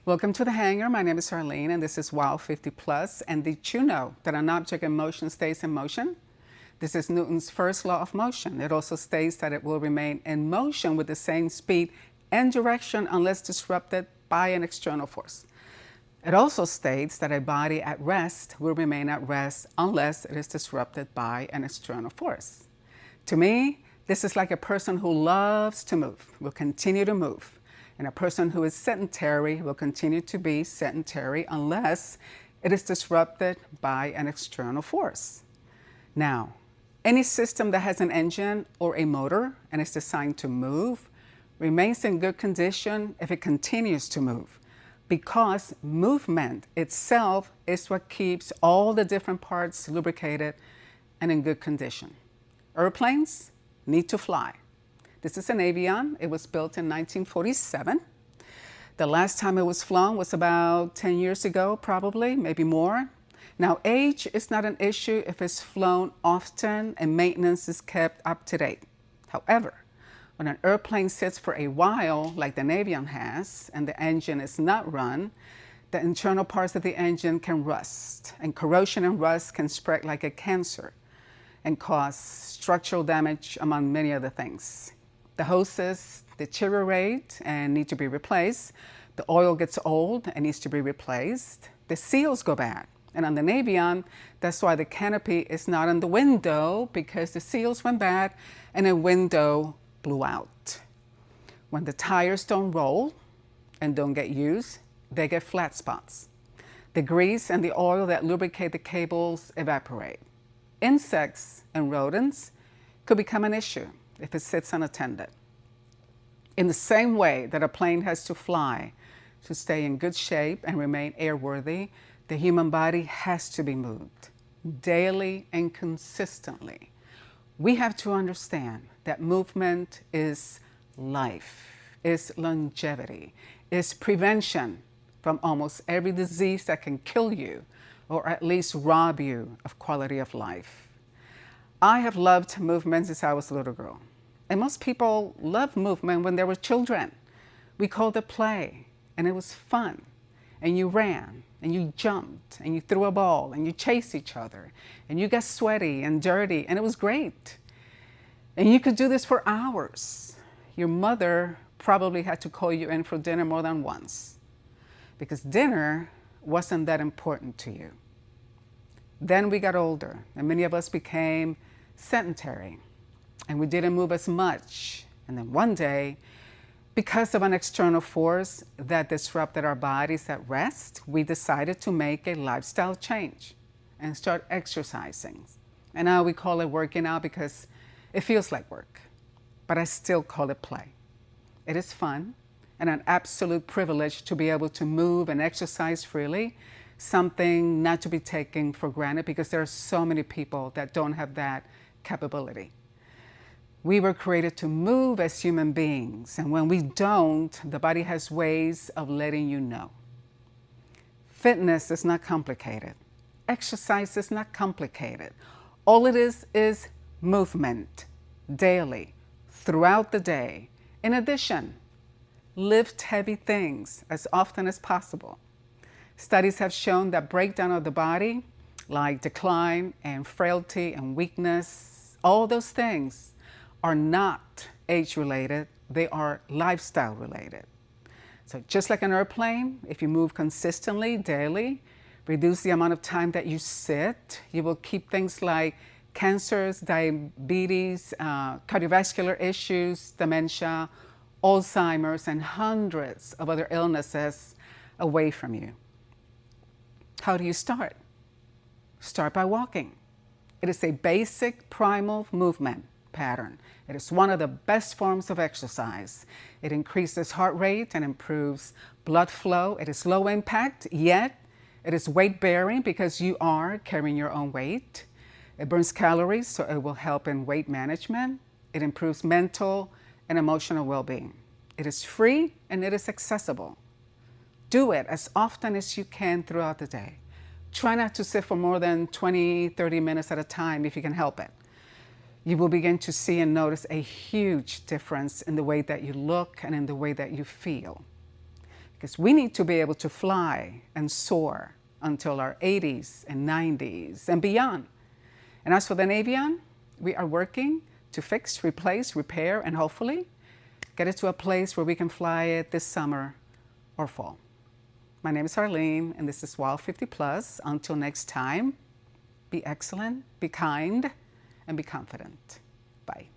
Welcome to the Hangar. My name is Arlene, and this is Wow 50 Plus. And did you know that an object in motion stays in motion? This is Newton's first law of motion. It also states that it will remain in motion with the same speed and direction unless disrupted by an external force. It also states that a body at rest will remain at rest unless it is disrupted by an external force. To me, this is like a person who loves to move, will continue to move. And a person who is sedentary will continue to be sedentary unless it is disrupted by an external force. Now, any system that has an engine or a motor and is designed to move remains in good condition if it continues to move, because movement itself is what keeps all the different parts lubricated and in good condition. Airplanes need to fly. This is an Avion. It was built in 1947. The last time it was flown was about 10 years ago, probably, maybe more. Now, age is not an issue if it's flown often and maintenance is kept up to date. However, when an airplane sits for a while, like the Avion has, and the engine is not run, the internal parts of the engine can rust, and corrosion and rust can spread like a cancer and cause structural damage, among many other things. The hoses deteriorate and need to be replaced. The oil gets old and needs to be replaced. The seals go bad. And on the Avion, that's why the canopy is not on the window, because the seals went bad and a window blew out. When the tires don't roll and don't get used, they get flat spots. The grease and the oil that lubricate the cables evaporate. Insects and rodents could become an issue if it sits unattended. In the same way that a plane has to fly to stay in good shape and remain airworthy, the human body has to be moved daily and consistently. We have to understand that movement is life, is longevity, is prevention from almost every disease that can kill you or at least rob you of quality of life. I have loved movement since I was a little girl. And most people loved movement when they were children. We called it play, and it was fun. And you ran, and you jumped, and you threw a ball, and you chased each other, and you got sweaty and dirty, and it was great. And you could do this for hours. Your mother probably had to call you in for dinner more than once, because dinner wasn't that important to you. Then we got older, and many of us became sedentary, and we didn't move as much. And then one day, because of an external force that disrupted our bodies at rest, we decided to make a lifestyle change and start exercising. And now we call it working out because it feels like work, but I still call it play. It is fun and an absolute privilege to be able to move and exercise freely, something not to be taken for granted because there are so many people that don't have that capability. We were created to move as human beings, and when we don't, the body has ways of letting you know. Fitness is not complicated. Exercise is not complicated. All it is movement, daily, throughout the day. In addition, lift heavy things as often as possible. Studies have shown that breakdown of the body, like decline and frailty and weakness, all those things are not age-related, they are lifestyle-related. So just like an airplane, if you move consistently, daily, reduce the amount of time that you sit, you will keep things like cancers, diabetes, cardiovascular issues, dementia, Alzheimer's, and hundreds of other illnesses away from you. How do you start? Start by walking. It is a basic primal movement pattern. It is one of the best forms of exercise. It increases heart rate and improves blood flow. It is low impact, yet it is weight bearing because you are carrying your own weight. It burns calories, so it will help in weight management. It improves mental and emotional well-being. It is free and it is accessible. Do it as often as you can throughout the day. Try not to sit for more than 20, 30 minutes at a time if you can help it. You will begin to see and notice a huge difference in the way that you look and in the way that you feel. because we need to be able to fly and soar until our 80s and 90s and beyond. And as for the Navion, we are working to fix, replace, repair, and hopefully get it to a place where we can fly it this summer or fall. My name is Arlene, and this is Wild 50 Plus. Until next time, be excellent, be kind, and be confident. Bye.